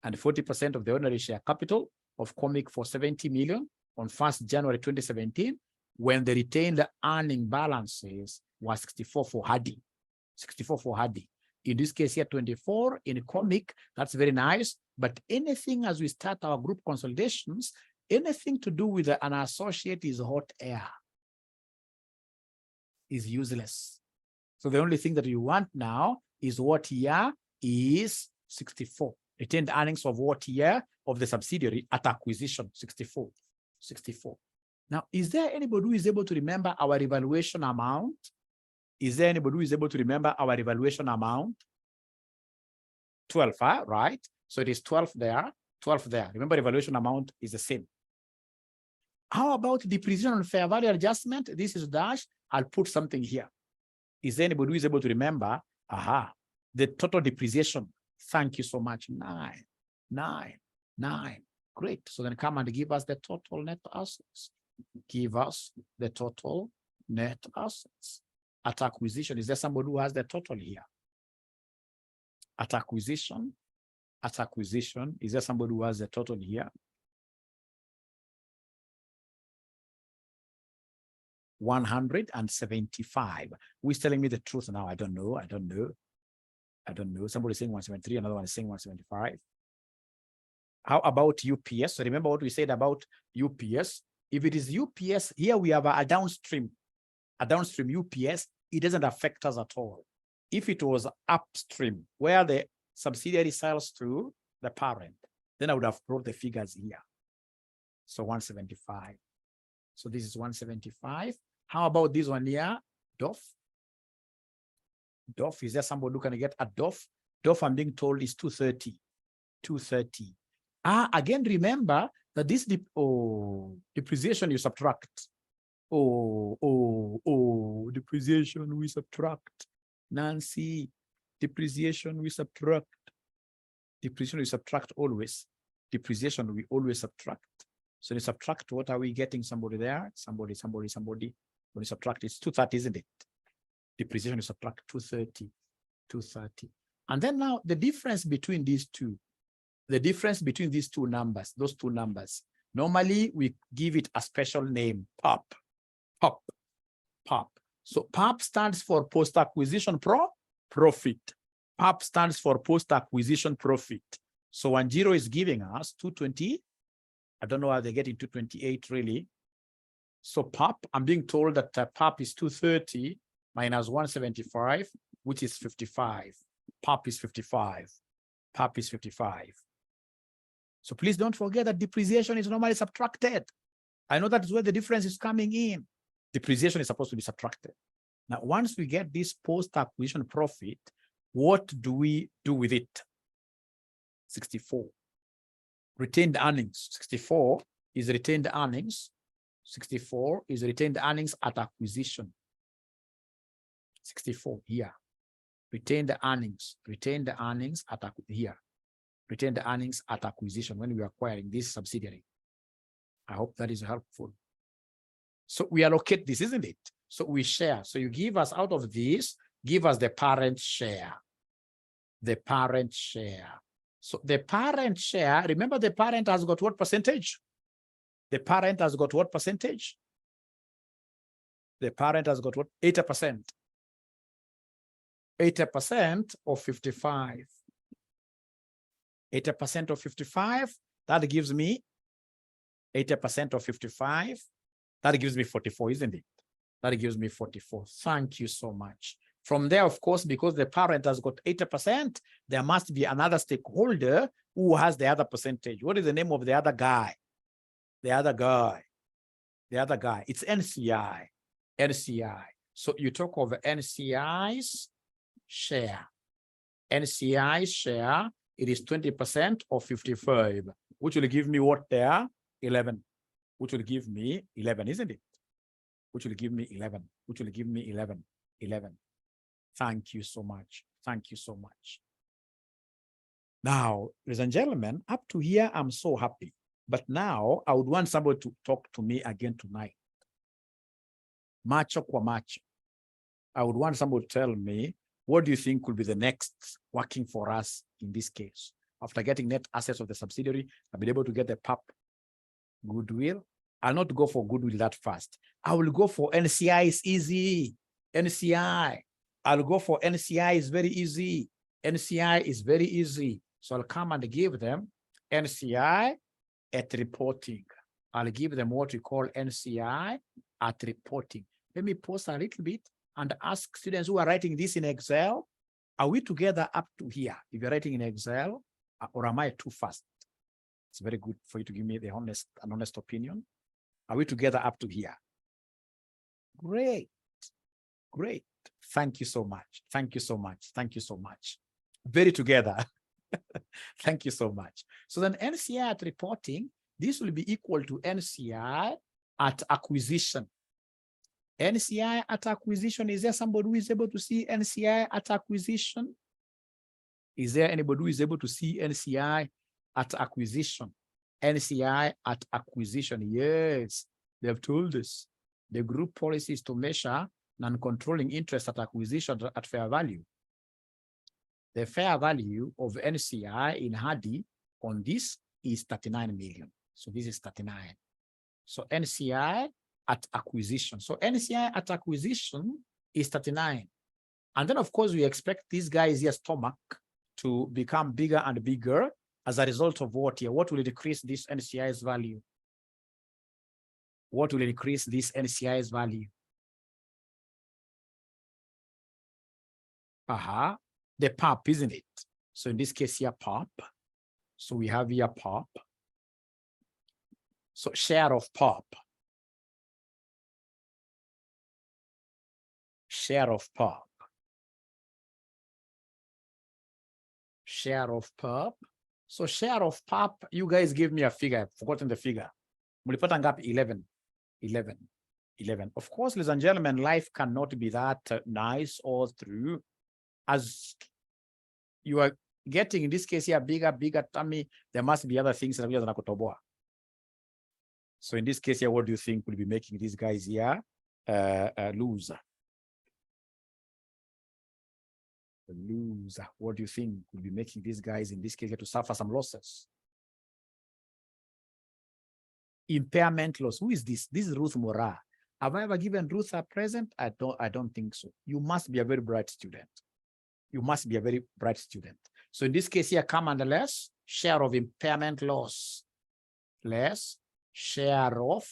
and 40% of the ordinary share capital of Comic for 70 million on 1st January 2017, when the retained earning balances was 64 for Hardy. 64 for Hardy. In this case here, 24 in Comic, that's very nice. But anything as we start our group consolidations, anything to do with an associate is hot air, is useless. So the only thing that you want now is what year is 64. Retained earnings of what year of the subsidiary at acquisition, 64. Now, is there anybody who is able to remember our revaluation amount? Is there anybody who is able to remember our revaluation amount? 12, right? So it is 12 there, 12 there. Remember, revaluation amount is the same. How about depreciation on fair value adjustment? This is dash. I'll put something here. Is there anybody who is able to remember? The total depreciation. Thank you so much. 9. Great. So then come and give us the total net assets. Give us the total net assets. At acquisition, is there somebody who has the total here? At acquisition, is there somebody who has the total here? 175. Who is telling me the truth now? I don't know. Somebody is saying 173, another one is saying 175. How about UPS? So remember what we said about UPS. If it is UPS, here we have a downstream UPS, it doesn't affect us at all. If it was upstream, where the subsidiary sells to the parent, then I would have brought the figures here. So 175. So this is 175. How about this one here? DOF. Is there somebody who can get a DOF? DOF, I'm being told, is 230. 230. Again, remember that this depreciation you subtract. Depreciation we subtract. Nancy, depreciation we subtract. Depreciation we subtract always. Depreciation we always subtract. So you subtract, what are we getting? Somebody there? Somebody. When you subtract, it's 230, isn't it? Depreciation you subtract 230. And then now the difference between these two, numbers, those two numbers, normally we give it a special name, PAP. So PAP stands for post-acquisition profit. PAP stands for post-acquisition profit. So 10 is giving us 220. I don't know how they're getting 228 really. So PAP, I'm being told that PAP is 230 minus 175, which is 55. PAP is 55. So please don't forget that depreciation is normally subtracted. I know that's where the difference is coming in. Depreciation is supposed to be subtracted. Now, once we get this post-acquisition profit, what do we do with it? 64. Retained earnings. 64 is retained earnings. 64 is retained earnings at acquisition. 64 here. Retained earnings at here. Retained earnings at acquisition when we are acquiring this subsidiary. I hope that is helpful. So we allocate this, isn't it? So we share. So you give us out of this, give us the parent share. The parent share. So the parent share, remember the parent has got what percentage? The parent has got what percentage? The parent has got what? 80%. 80% of 55. 80% of 55, that gives me 80% of 55. That gives me 44, isn't it? That gives me 44. Thank you so much. From there, of course, because the parent has got 80%, there must be another stakeholder who has the other percentage. What is the name of the other guy? The other guy. It's NCI. NCI. So you talk of NCI's share. NCI's share, it is 20% of 55, which will give me what there? 11. Which will give me 11, isn't it? Which will give me 11. 11. Thank you so much. Now, ladies and gentlemen, up to here, I'm so happy. But now, I would want somebody to talk to me again tonight. Macho kwa macho. I would want somebody to tell me, what do you think could be the next working for us in this case? After getting net assets of the subsidiary, I'll be able to get the PAP Goodwill. I'll not go for Goodwill that fast. I will go for NCI. Is easy. NCI. I'll go for NCI. Is very easy. NCI is very easy. So I'll come and give them NCI at reporting. I'll give them what we call NCI at reporting. Let me pause a little bit and ask students who are writing this in Excel, are we together up to here? If you're writing in Excel, or am I too fast? It's very good for you to give me the honest opinion. Are we together up to here? Great. Thank you so much. Very together. Thank you so much. So then NCI at reporting, this will be equal to NCI at acquisition. NCI at acquisition, is there somebody who is able to see NCI at acquisition? Is there anybody who is able to see NCI at acquisition? NCI at acquisition, yes, they have told us. The group policy is to measure non-controlling interest at acquisition at fair value. The fair value of NCI in Hardy on this is 39 million. So this is 39. So NCI at acquisition. So NCI at acquisition is 39. And then, of course, we expect these guys here stomach to become bigger and bigger as a result of what here? What will decrease this NCI's value? What will increase this NCI's value? The PAP, isn't it? So in this case here, PAP. So we have here PAP. So share of PAP. Share of PAP. Share of PAP So share of PAP, you guys give me a figure. I've forgotten the figure. Mulipata ngapi? 11. 11. 11. Of course, ladies and gentlemen, life cannot be that nice all through. As you are getting, in this case here, bigger tummy, there must be other things that we are nakutoboa. So in this case here, what do you think will be making these guys here lose? Lose. What do you think will be making these guys in this case to suffer some losses? Impairment loss. Who is this? This is Ruth Mora. Have I ever given Ruth a present? I don't think so. You must be a very bright student. You must be a very bright student. So in this case here, come under less share of impairment loss. Less share of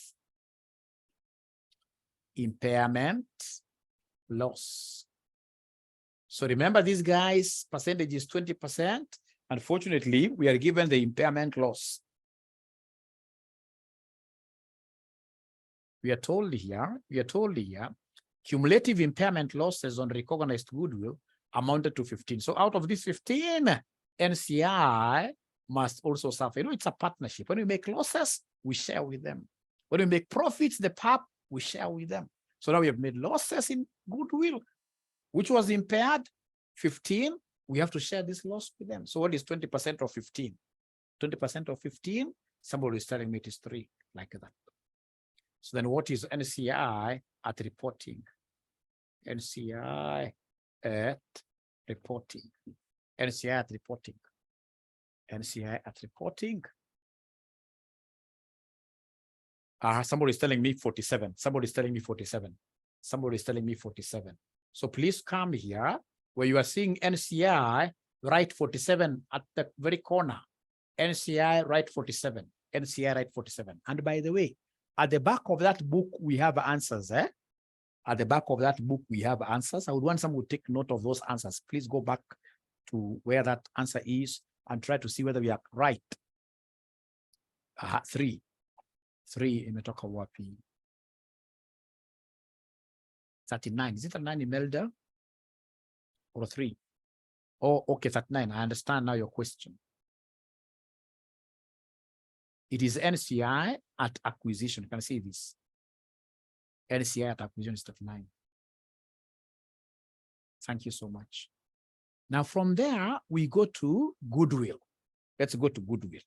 impairment loss. So remember, these guys' percentage is 20%. Unfortunately, we are given the impairment loss. We are told here, cumulative impairment losses on recognized goodwill amounted to 15. So out of this 15, NCI must also suffer. You know, it's a partnership. When we make losses, we share with them. When we make profits, the PAP, we share with them. So now we have made losses in goodwill, which was impaired, 15, we have to share this loss with them. So what is 20% of 15? 20% of 15, somebody is telling me it is 3, like that. So then what is NCI at reporting? NCI at reporting. NCI at reporting. NCI at reporting. Somebody is telling me 47. Somebody is telling me 47. Somebody is telling me 47. So please come here where you are seeing NCI, write 47 at the very corner. NCI, write 47. NCI, write 47. And by the way, at the back of that book, we have answers. At the back of that book, we have answers. I would want someone to take note of those answers. Please go back to where that answer is and try to see whether we are right. 3 imetoka wapi? 39. Is it 39 Imelda? Or 3? Oh, okay, 39. I understand now your question. It is NCI at acquisition. You can see this. NCI at acquisition is 39. Thank you so much. Now from there, we go to goodwill. Let's go to goodwill.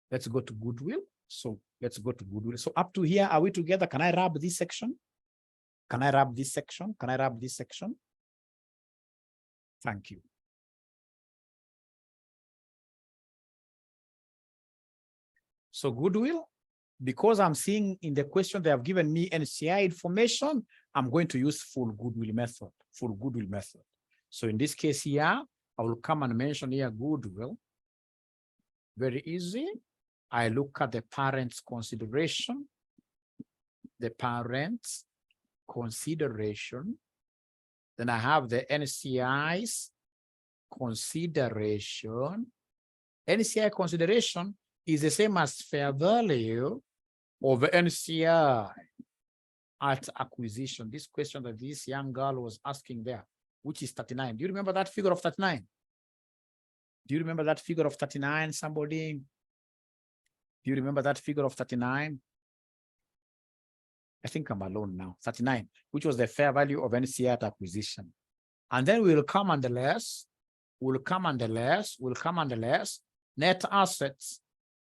Let's go to goodwill. So let's go to goodwill. So up to here, are we together? Can I rub this section? Can I rub this section? Can I rub this section? Thank you. So goodwill, because I'm seeing in the question they have given me NCI information, I'm going to use full goodwill method, full goodwill method. So in this case here, I will come and mention here goodwill. Very easy. I look at the parent's consideration, the parent's consideration. Then I have the NCI's consideration. NCI consideration is the same as fair value of NCI at acquisition. This question that this young girl was asking there, which is 39. Do you remember that figure of 39? Do you remember that figure of 39, somebody? Do you remember that figure of 39? I think I'm alone now. 39, which was the fair value of NCI at acquisition. And then we'll come under less, net assets,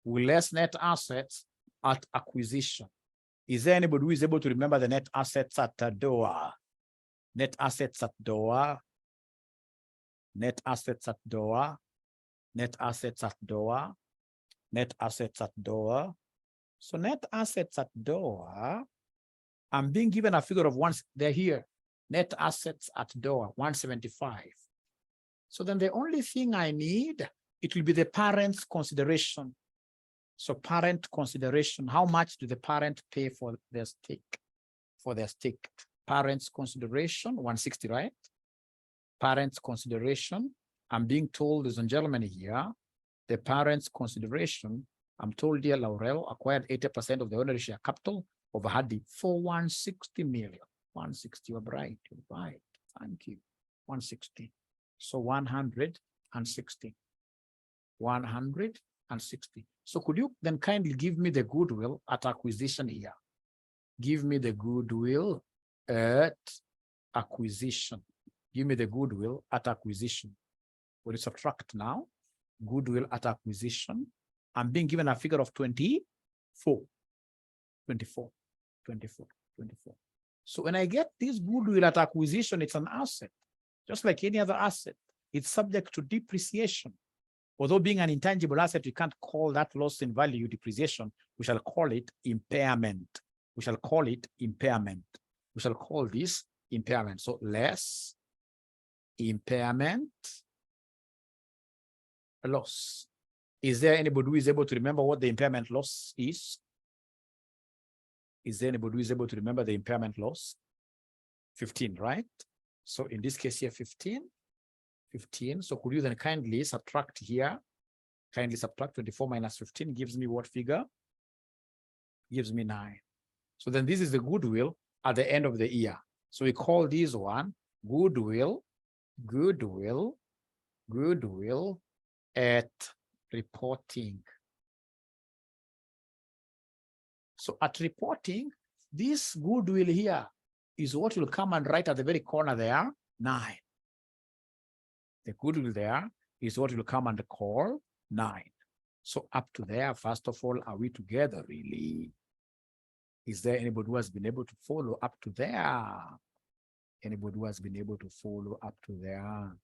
will less net assets at acquisition. Is there anybody who is able to remember the net assets at DOA? Net assets at DOA. Net assets at DOA. Net assets at DOA. Net assets at DOA. So net assets at DOA, I'm being given a figure of once, they're here. Net assets at DOA, 175. So then the only thing I need, it will be the parent's consideration. So parent consideration, how much do the parent pay for their stake? For their stake. Parent's consideration, 160, right? Parent's consideration, I'm being told, ladies and gentlemen, here, the parent's consideration, I'm told here, Laurel acquired 80% of the ordinary share capital of Hadi for 160 million. 160, you're right, you're right. Thank you. 160. So 160. 160. So could you then kindly give me the goodwill at acquisition here? Give me the goodwill at acquisition. Give me the goodwill at acquisition. Will you subtract now? Goodwill at acquisition. I'm being given a figure of 24. So when I get this goodwill at acquisition, it's an asset, just like any other asset. It's subject to depreciation. Although being an intangible asset, we can't call that loss in value depreciation. We shall call it impairment. We shall call it impairment. We shall call this impairment. So less impairment loss. Is there anybody who is able to remember what the impairment loss is? Is there anybody who is able to remember the impairment loss? 15, right? So in this case here, 15. So could you then kindly subtract here? Kindly subtract 24 minus 15 gives me what figure? Gives me 9. So then this is the goodwill at the end of the year. So we call this one goodwill at reporting. So at reporting, this goodwill here is what will come and write at the very corner there, 9. The goodwill there is what will come and call 9. So up to there, first of all, are we together really? Is there anybody who has been able to follow up to there? Anybody who has been able to follow up to there?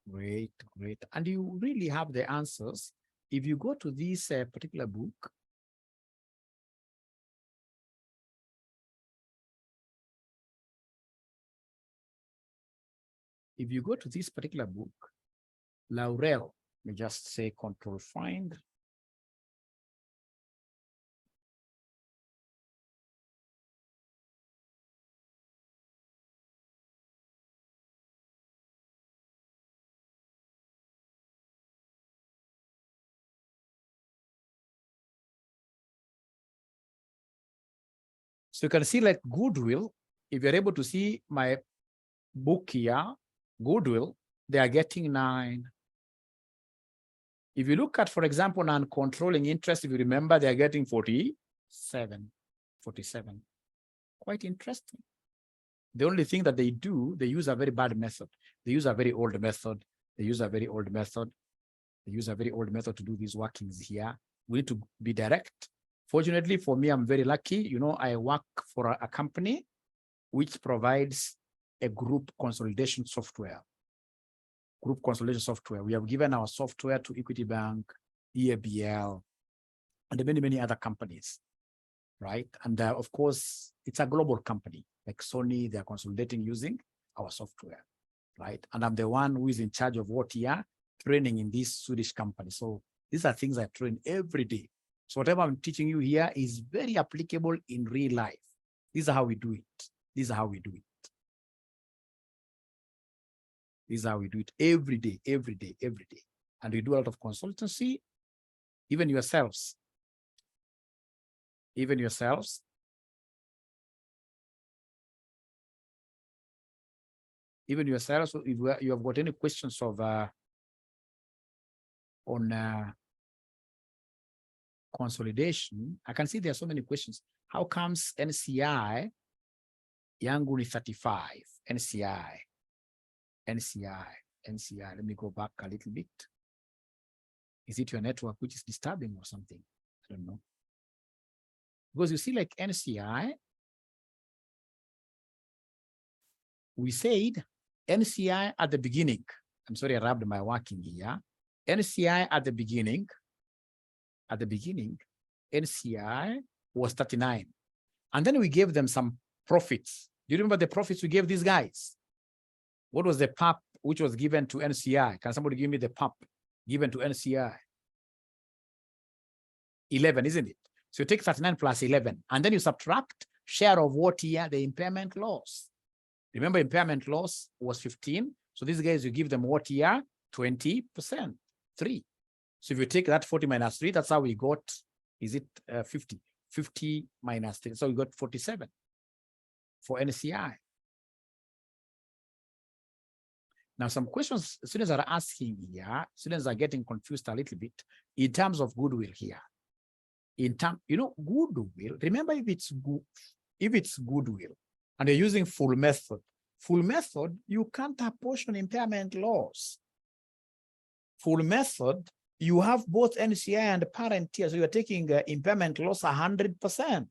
Great. And you really have the answers. If you go to this particular book, Laurel, let me just say control find. So you can see like goodwill, if you're able to see my book here, goodwill, they are getting 9. If you look at, for example, non-controlling interest, if you remember, they are getting 47. Quite interesting. The only thing that they do, they use a very bad method. They use a very old method. They use a very old method to do these workings here. We need to be direct. Fortunately for me, I'm very lucky. You know, I work for a company which provides a group consolidation software. We have given our software to Equity Bank, EABL, and many other companies, right? And of course, it's a global company like Sony. They're consolidating using our software, right? And I'm the one who is in charge of what here training in this Swedish company. So these are things I train every day. So whatever I'm teaching you here is very applicable in real life. This is how we do it. This is how we do it every day. And we do a lot of consultancy, even yourselves. If you have got any questions of on consolidation, I can see there are so many questions. How comes NCI yangu ni 35? NCI. Let me go back a little bit. Is it your network which is disturbing or something? I don't know. Because you see, like NCI, we said NCI at the beginning. I'm sorry, I rubbed my working here. NCI at the beginning, NCI was 39. And then we gave them some profits. Do you remember the profits we gave these guys? What was the PAP which was given to NCI? Can somebody give me the PAP given to NCI? 11, isn't it? So you take 39 plus 11, and then you subtract share of what year? The impairment loss. Remember, impairment loss was 15. So these guys, you give them what year? 20%, 3. So if you take that 40 minus 3, that's how we got, is it 50? 50 minus 3. So we got 47 for NCI. Now, some questions students are asking here, students are getting confused a little bit in terms of goodwill here. In terms, goodwill, remember if it's goodwill and you're using full method, you can't apportion impairment loss. Full method, you have both NCI and parent tier, so you're taking impairment loss 100%.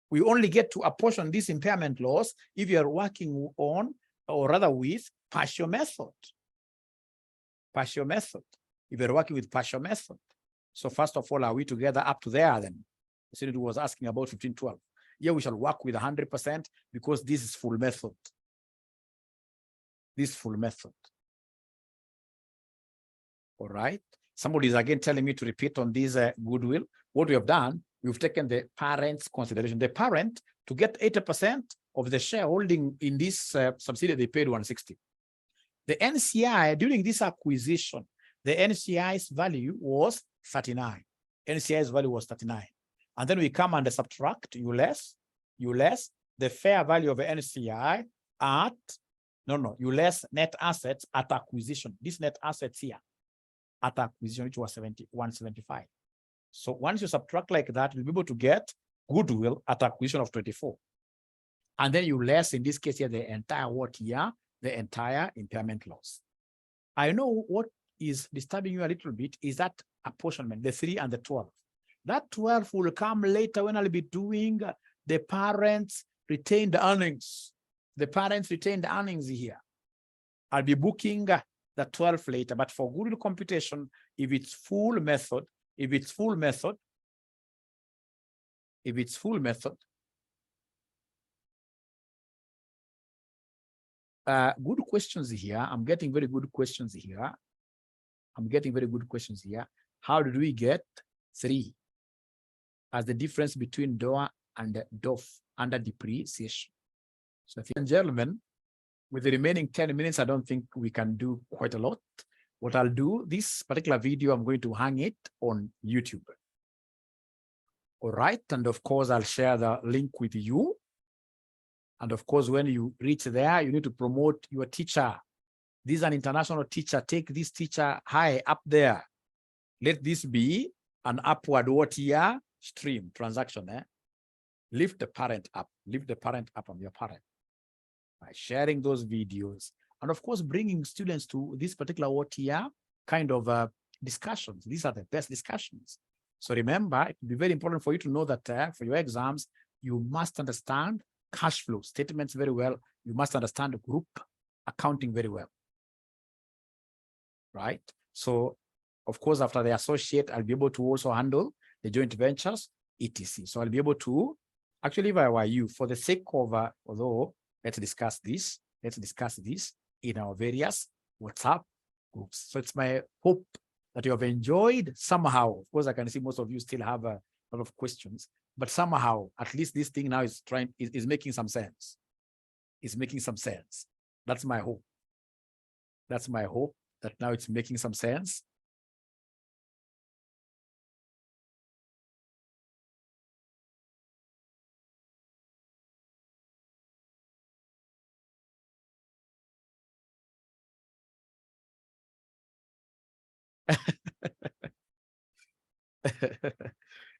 We only get to apportion this impairment loss if you're working on, or rather with, partial method. Partial method. If you're working with partial method. So first of all, are we together up to there then? The student was asking about 1512. Yeah, we shall work with 100% because this is full method. This full method. All right. Somebody is again telling me to repeat on this goodwill. What we have done, we've taken the parent's consideration. The parent, to get 80% of the shareholding in this subsidiary, they paid 160. The NCI, during this acquisition, the NCI's value was 39. NCI's value was 39. And then we come and subtract, you less the fair value of the NCI at, you less net assets at acquisition. This net assets here at acquisition, which was 175. So once you subtract like that, you'll be able to get goodwill at acquisition of 24. And then you less, in this case here, the entire what year? The entire impairment loss. I know what is disturbing you a little bit is that apportionment, the 3 and the 12. That 12 will come later when I'll be doing the parents' retained earnings. The parents' retained earnings here. I'll be booking the 12 later, but for goodwill computation, if it's full method, good questions here. I'm getting very good questions here. How did we get 3 as the difference between DOA and DOF under depreciation? So, ladies and gentlemen, with the remaining 10 minutes, I don't think we can do quite a lot. What I'll do, this particular video, I'm going to hang it on YouTube. All right. And of course, I'll share the link with you. And of course, when you reach there, you need to promote your teacher. This is an international teacher. Take this teacher high up there. Let this be an upward what year stream transaction. Lift the parent up. Lift the parent up on your parent by sharing those videos. And of course, bringing students to this particular what year kind of discussions. These are the best discussions. So remember, it will be very important for you to know that for your exams, you must understand cash flow statements very well. You must understand group accounting very well. Right? So, of course, after the associate, I'll be able to also handle the joint ventures, etc. So I'll be able to, actually, if I were you, for the sake of, although, let's discuss this in our various WhatsApp groups. So it's my hope that you have enjoyed somehow. Of course, I can see most of you still have a lot of questions, but somehow, at least this thing now is making some sense. It's making some sense. That's my hope. That's my hope that now it's making some sense.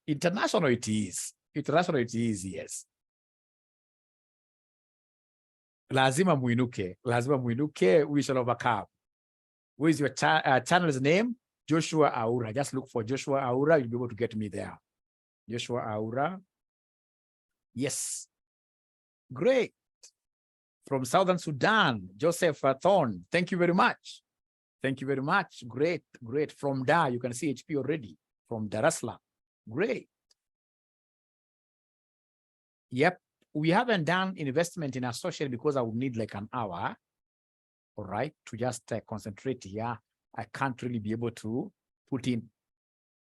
International it is. International it is, yes. Lazima muinuke, we shall overcome. What is your channel's name? Joshua Aura. Just look for Joshua Aura. You'll be able to get me there. Joshua Aura. Yes. Great. From Southern Sudan, Joseph Thorne. Thank you very much. Thank you very much. Great, great. From Dar, you can see HP already. From Dar es Salaam. Great. Yep. We haven't done investment in associate because I would need like an hour. All right. To just concentrate here. I can't really be able to put in